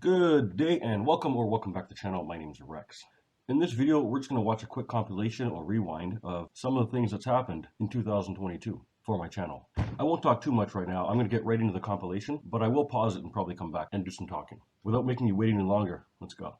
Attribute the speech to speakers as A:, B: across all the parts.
A: Good day and welcome back to the channel. My name is Rex. In this video, we're just going to watch a quick compilation or rewind of some of the things that's happened in 2022 for my channel. I won't talk too much right now. I'm going to get right into the compilation, but I will pause it and probably come back and do some talking. Without making you wait any longer, let's go.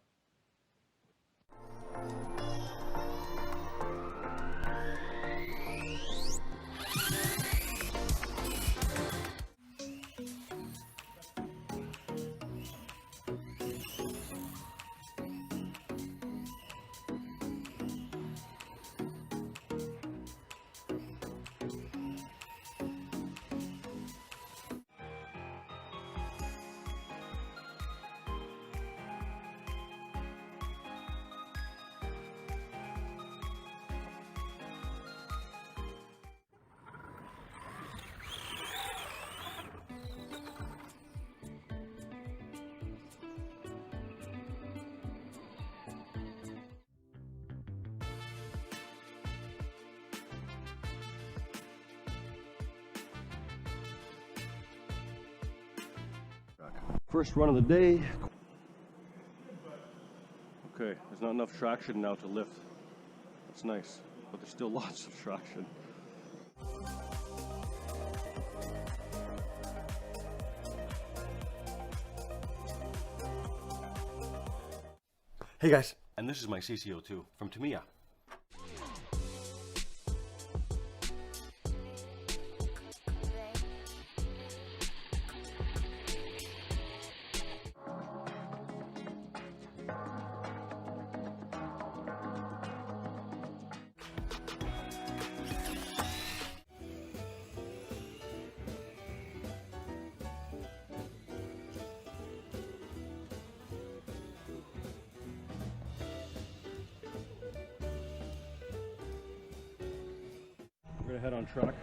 A: First run of the day. Okay, there's not enough traction now to lift. That's nice, but there's still lots of traction. Hey guys, and this is my CCO2 from Tamiya. We're gonna head on track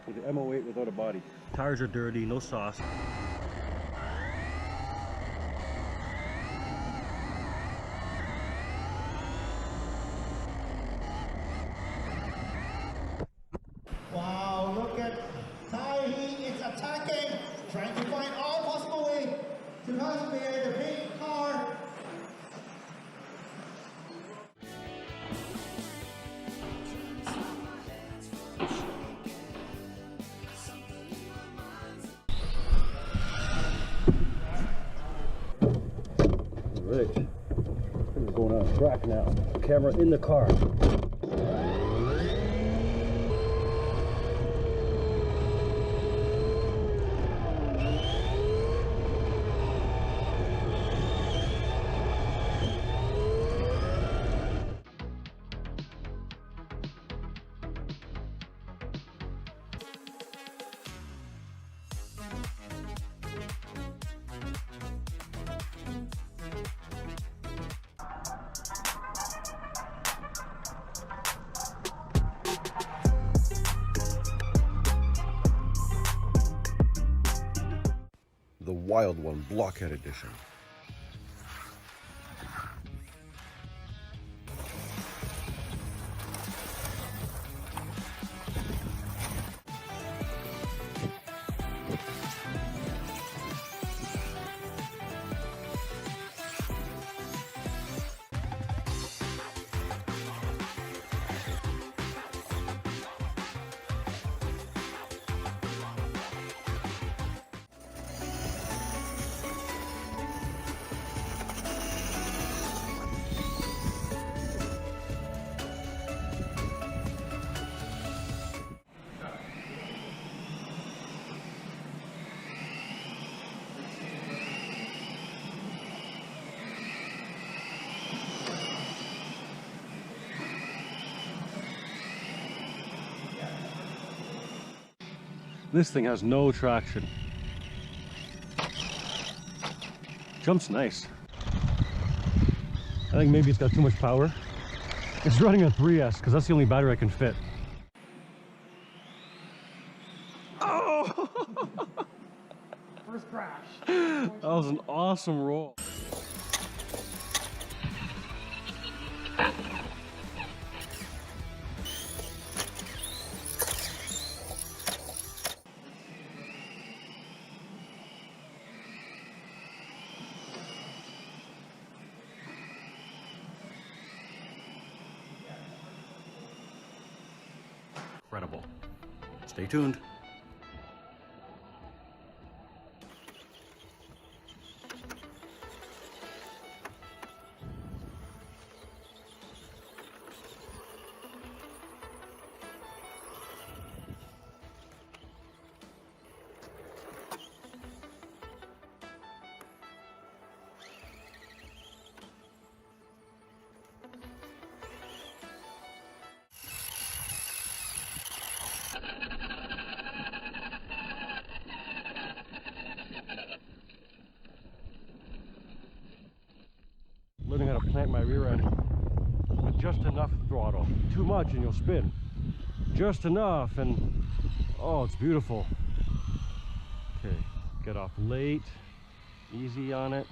A: with the M08 without a body. Tires are dirty, no sauce.
B: Wow, look at Tahi is attacking, trying to find all possible way to persevere the big car.
A: Right, we're going on track now. Camera in the car. The Wild One Blockhead Edition. This thing has no traction. Jump's nice. I think maybe it's got too much power. It's running a 3S because that's the only battery I can fit. Oh!
B: First crash.
A: That was an awesome roll. incredible. Stay tuned. Learning how to plant my rear end with just enough throttle. Too much and you'll spin. Just enough and oh, it's beautiful. Okay, get off late. Easy on it.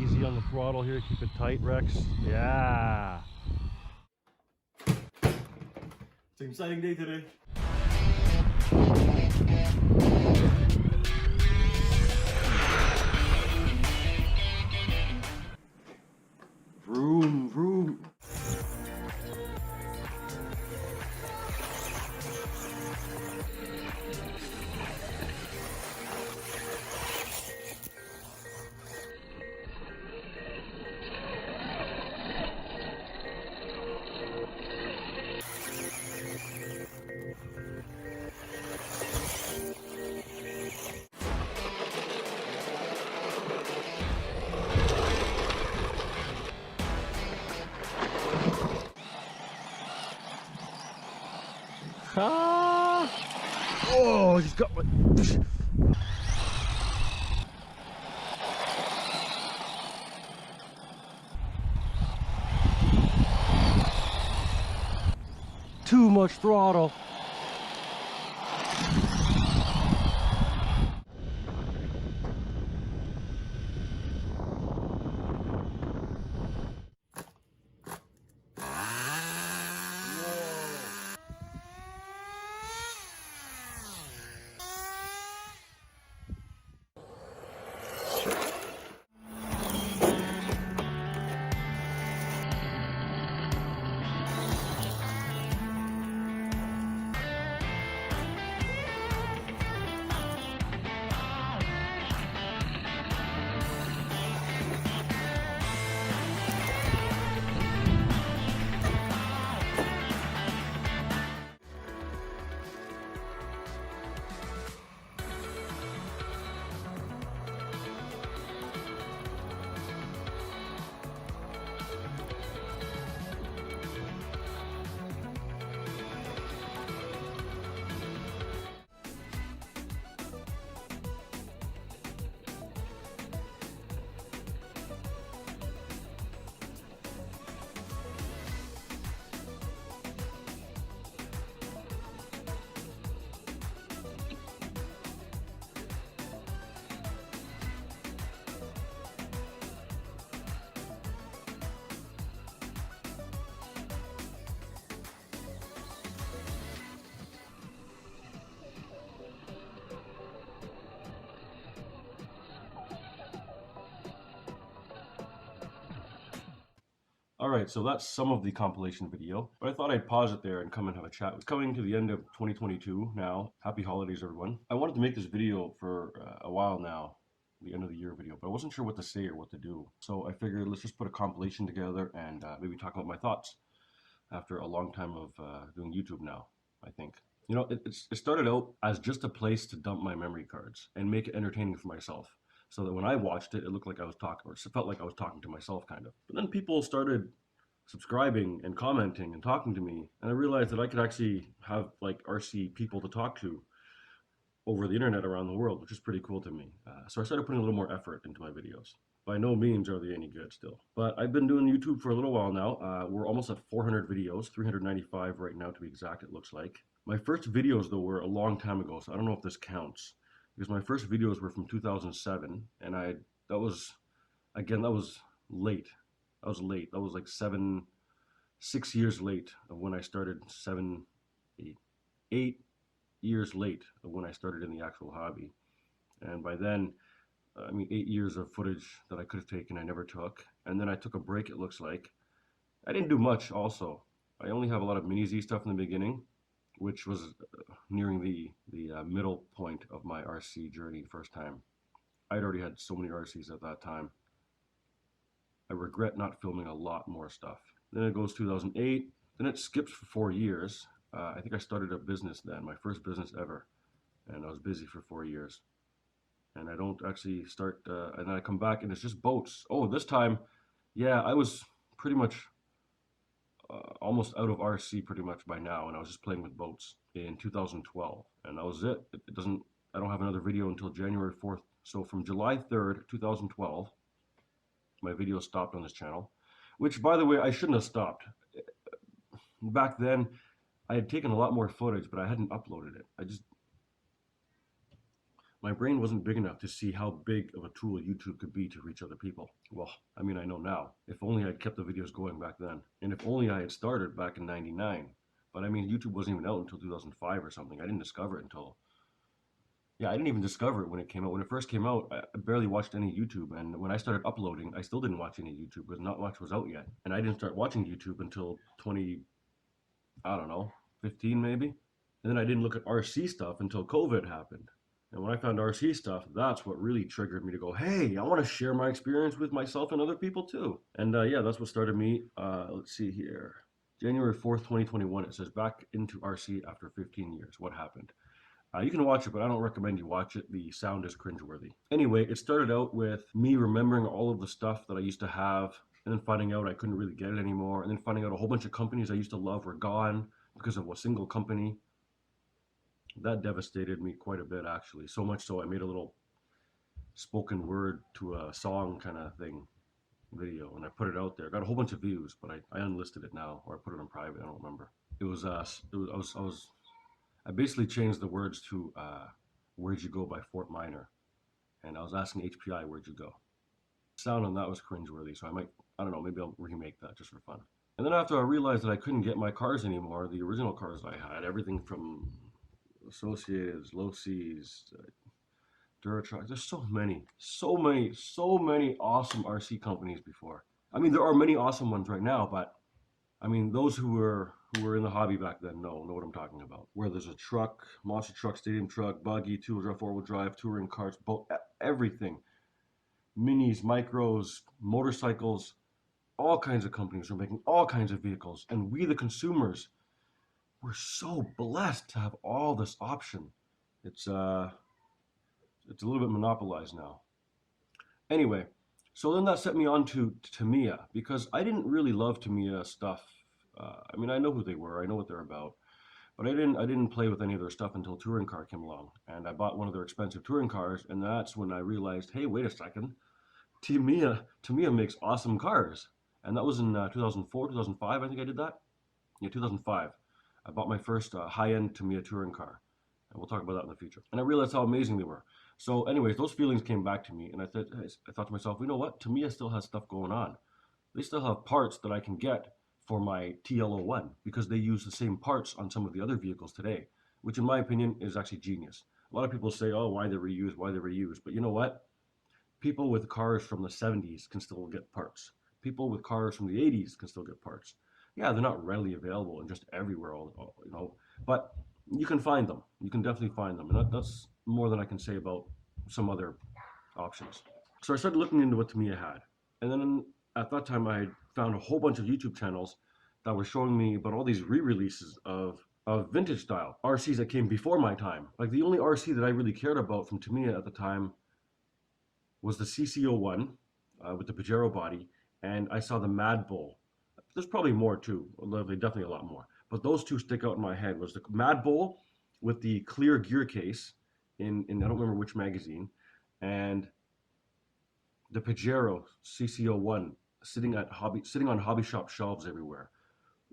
A: Easy on the throttle here. Keep it tight, Rex. Yeah. It's an exciting day today. Vroom, vroom. Ah! Oh, he's got my... Too much throttle. Alright, so that's some of the compilation video, but I thought I'd pause it there and come and have a chat. It's coming to the end of 2022 now. Happy holidays, everyone. I wanted to make this video for a while now, the end of the year video, but I wasn't sure what to say or what to do. So I figured let's just put a compilation together and maybe talk about my thoughts after a long time of doing YouTube now, I think. You know, it started out as just a place to dump my memory cards and make it entertaining for myself. So that when I watched it, it looked like I was talking, or it felt like I was talking to myself, kind of. But then people started subscribing and commenting and talking to me, and I realized that I could actually have like RC people to talk to over the internet around the world, which is pretty cool to me. So I started putting a little more effort into my videos. By no means are they any good still, but I've been doing YouTube for a little while now. We're almost at 400 videos, 395 right now to be exact, it looks like. My first videos though were a long time ago, so I don't know if this counts, because my first videos were from 2007, and that was late. That was late. That was like 6 years late of when I started. 8 years late of when I started in the actual hobby. And by then, 8 years of footage that I could have taken, I never took. And then I took a break, it looks like. I didn't do much also. I only have a lot of Mini Z stuff in the beginning, which was nearing the middle point of my RC journey first time. I'd already had so many RCs at that time. I regret not filming a lot more stuff. Then it goes 2008. Then it skips for 4 years. I think I started a business then, my first business ever, and I was busy for 4 years. And I don't actually start, and then I come back and it's just boats. Oh, this time, yeah, I was pretty much almost out of RC pretty much by now, and I was just playing with boats in 2012, and that was it. It doesn't. I don't have another video until January 4th. So from July 3rd, 2012, my video stopped on this channel, which, by the way, I shouldn't have stopped. Back then, I had taken a lot more footage, but I hadn't uploaded it. My brain wasn't big enough to see how big of a tool YouTube could be to reach other people. Well, I mean, I know now. If only I'd kept the videos going back then. And if only I had started back in 99. But I mean, YouTube wasn't even out until 2005 or something. I didn't discover it until... Yeah, I didn't even discover it when it came out. When it first came out, I barely watched any YouTube. And when I started uploading, I still didn't watch any YouTube because not much was out yet. And I didn't start watching YouTube until 20, I don't know, 15 maybe. And then I didn't look at RC stuff until COVID happened. And when I found RC stuff, that's what really triggered me to go, hey, I want to share my experience with myself and other people too. And yeah, that's what started me. Let's see here. January 4th, 2021, it says back into RC after 15 years. What happened? You can watch it, but I don't recommend you watch it. The sound is cringeworthy. Anyway, it started out with me remembering all of the stuff that I used to have, and then finding out I couldn't really get it anymore, and then finding out a whole bunch of companies I used to love were gone because of a single company. That devastated me quite a bit, actually. So much so I made a little spoken word to a song kind of thing video, and I put it out there. Got a whole bunch of views, but I unlisted it now, or I put it on private. I don't remember. I basically changed the words to "Where'd You Go" by Fort Minor, and I was asking HPI, "Where'd you go?" Sound on that was cringeworthy, so I don't know, maybe I'll remake that just for fun. And then after I realized that I couldn't get my cars anymore, the original cars I had, everything from Associateds, Low Seas, Duratruck. There's so many awesome RC companies before. I mean, there are many awesome ones right now, but I mean, those who were in the hobby back then know what I'm talking about. Where there's a truck, monster truck, stadium truck, buggy, two-wheel drive, four-wheel drive, touring carts, boat, everything. Minis, micros, motorcycles, all kinds of companies are making all kinds of vehicles, and we, the consumers, we're so blessed to have all this option. It's a little bit monopolized now. Anyway, so then that set me on to Tamiya, because I didn't really love Tamiya stuff. I mean, I know who they were, I know what they're about, but I didn't play with any of their stuff until Touring Car came along, and I bought one of their expensive touring cars, and that's when I realized, hey, wait a second, Tamiya makes awesome cars. And that was in 2004, 2005, I think I did that. Yeah, 2005. I bought my first high-end Tamiya touring car, and we'll talk about that in the future. And I realized how amazing they were. So anyways, those feelings came back to me, and I thought to myself, you know what? Tamiya still has stuff going on. They still have parts that I can get for my TL01 because they use the same parts on some of the other vehicles today, which in my opinion is actually genius. A lot of people say, oh, why they reuse, why they reuse. But you know what? People with cars from the 70s can still get parts. People with cars from the 80s can still get parts. Yeah, they're not readily available and just everywhere, but you can find them. You can definitely find them. And that's more than I can say about some other options. So I started looking into what Tamiya had. And then at that time, I found a whole bunch of YouTube channels that were showing me about all these re-releases of vintage style RCs that came before my time. Like the only RC that I really cared about from Tamiya at the time was the CC01 with the Pajero body, and I saw the Mad Bull. There's probably more too, definitely a lot more. But those two stick out in my head. Was the Mad Bull with the clear gear case in I don't remember which magazine, and the Pajero CC01 sitting on hobby shop shelves everywhere.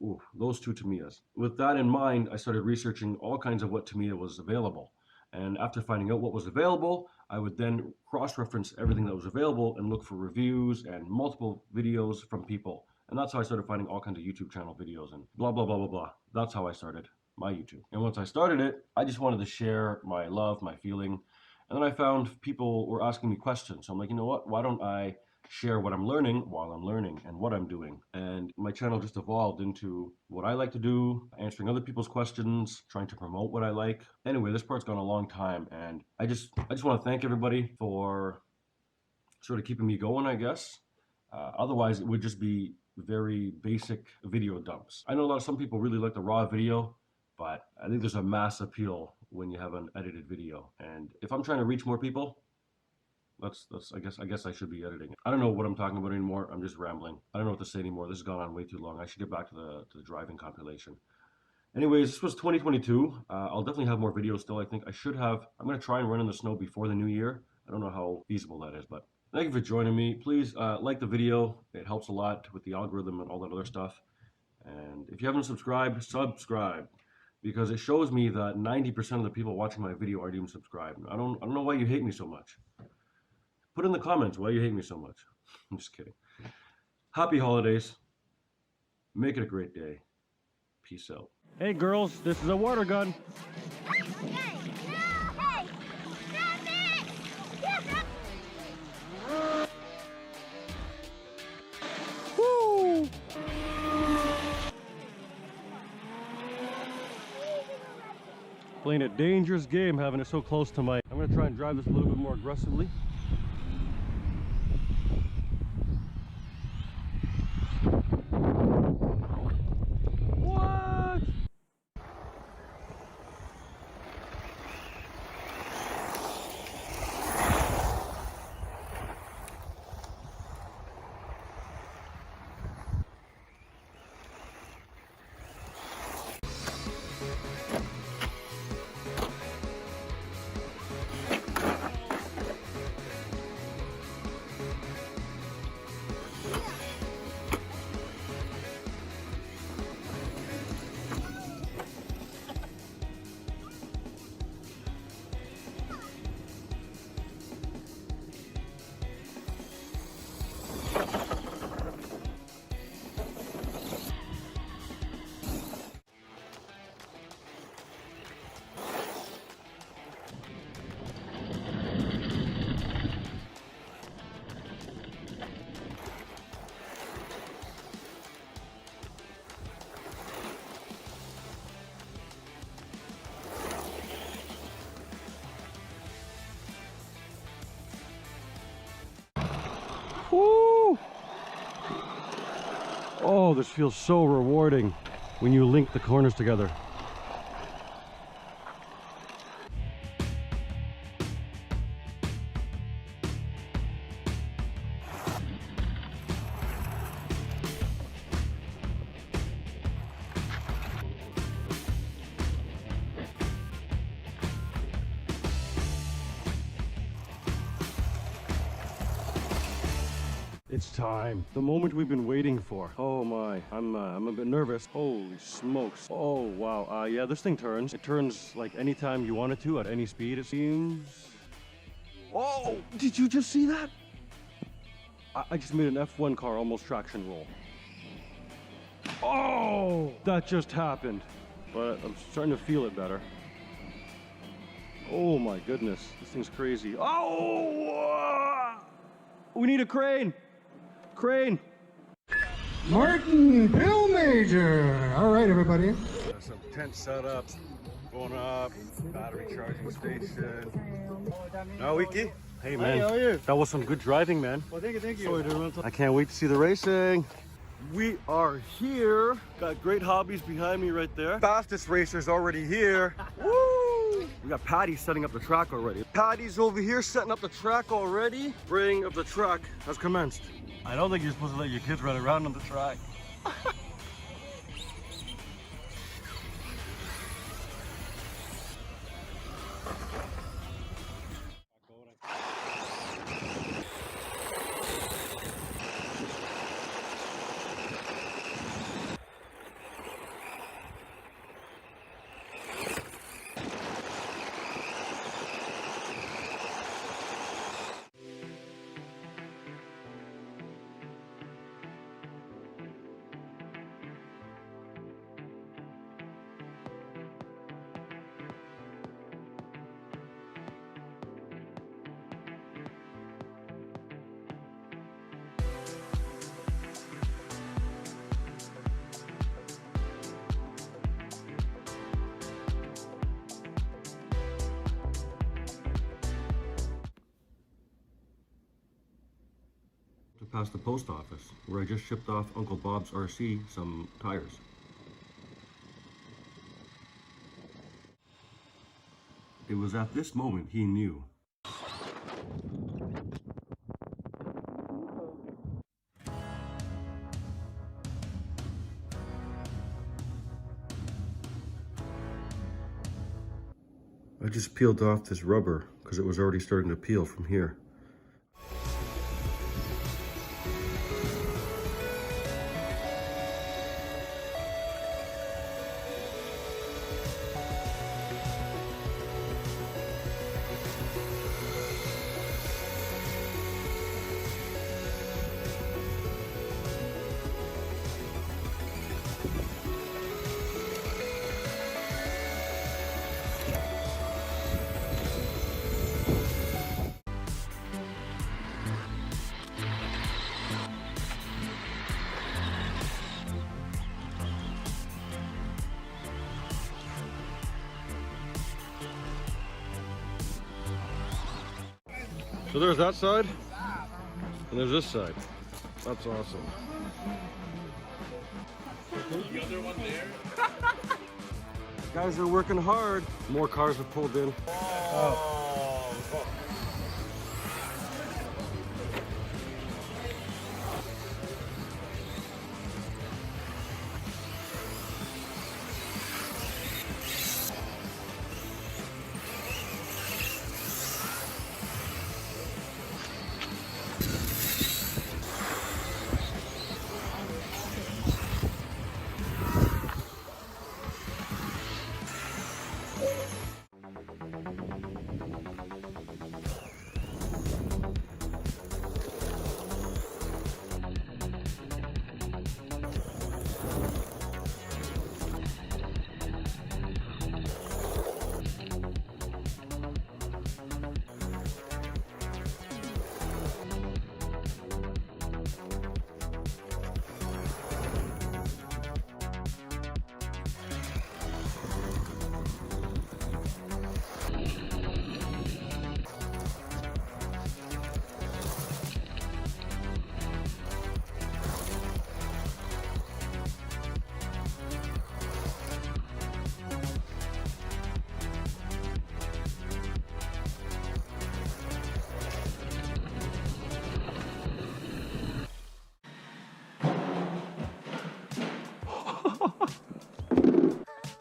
A: Ooh, those two Tamiyas. With that in mind, I started researching all kinds of what Tamiya was available. And after finding out what was available, I would then cross-reference everything that was available and look for reviews and multiple videos from people. And that's how I started finding all kinds of YouTube channel videos and blah, blah, blah, blah, blah. That's how I started my YouTube. And once I started it, I just wanted to share my love, my feeling. And then I found people were asking me questions. So I'm like, you know what? Why don't I share what I'm learning while I'm learning and what I'm doing. And my channel just evolved into what I like to do, answering other people's questions, trying to promote what I like. Anyway, this part's gone a long time, and I just want to thank everybody for sort of keeping me going, I guess. Otherwise, it would just be very basic video dumps. I know some people really like the raw video, but I think there's a mass appeal when you have an edited video. And if I'm trying to reach more people, that's I guess I should be editing it. I don't know what I'm talking about anymore. I'm just rambling. I don't know what to say anymore. This has gone on way too long. I should get back to the driving compilation. Anyways, this was 2022. I'll definitely have more videos still. I think I should have. I'm going to try and run in the snow before the new year. I don't know how feasible that is, but thank you for joining me. Please like the video. It helps a lot with the algorithm and all that other stuff. And if you haven't subscribed, subscribe, because it shows me that 90% of the people watching my video aren't even subscribed. I don't know why you hate me so much. Put in the comments why you hate me so much. I'm just kidding. Happy holidays. Make it a great day. Peace out. Hey girls, this is a water gun. Woo! Playing a dangerous game having it so close to my... I'm going to try and drive this a little bit more aggressively. What? Woo! Oh, this feels so rewarding when you link the corners together. It's time. The moment we've been waiting for. Oh my, I'm a bit nervous. Holy smokes. Oh wow, yeah, this thing turns. It turns like anytime you want it to, at any speed it seems. Oh, did you just see that? I just made an F1 car almost traction roll. Oh, that just happened. But I'm starting to feel it better. Oh my goodness, this thing's crazy. Oh, we need a crane. Crane.
B: Martin Pillmajor. All right, everybody.
A: Some tent setup going up, battery charging station. Now, Wiki. Hey man,
C: how are you?
A: That was some good driving, man.
C: Well, thank you.
A: Sorry, I can't wait to see the racing. We are here. Got great hobbies behind me right there. Fastest racer's already here. Woo! We got Patty setting up the track already. Patty's over here setting up the track already. Spraying of the track has commenced. I don't think you're supposed to let your kids run around on the track. past the post office, where I just shipped off Uncle Bob's RC some tires. It was at this moment he knew. I just peeled off this rubber because it was already starting to peel from here. So there's that side, and there's this side. That's awesome.
C: The other one there.
A: Guys are working hard. More cars have pulled in.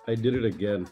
A: I did it again.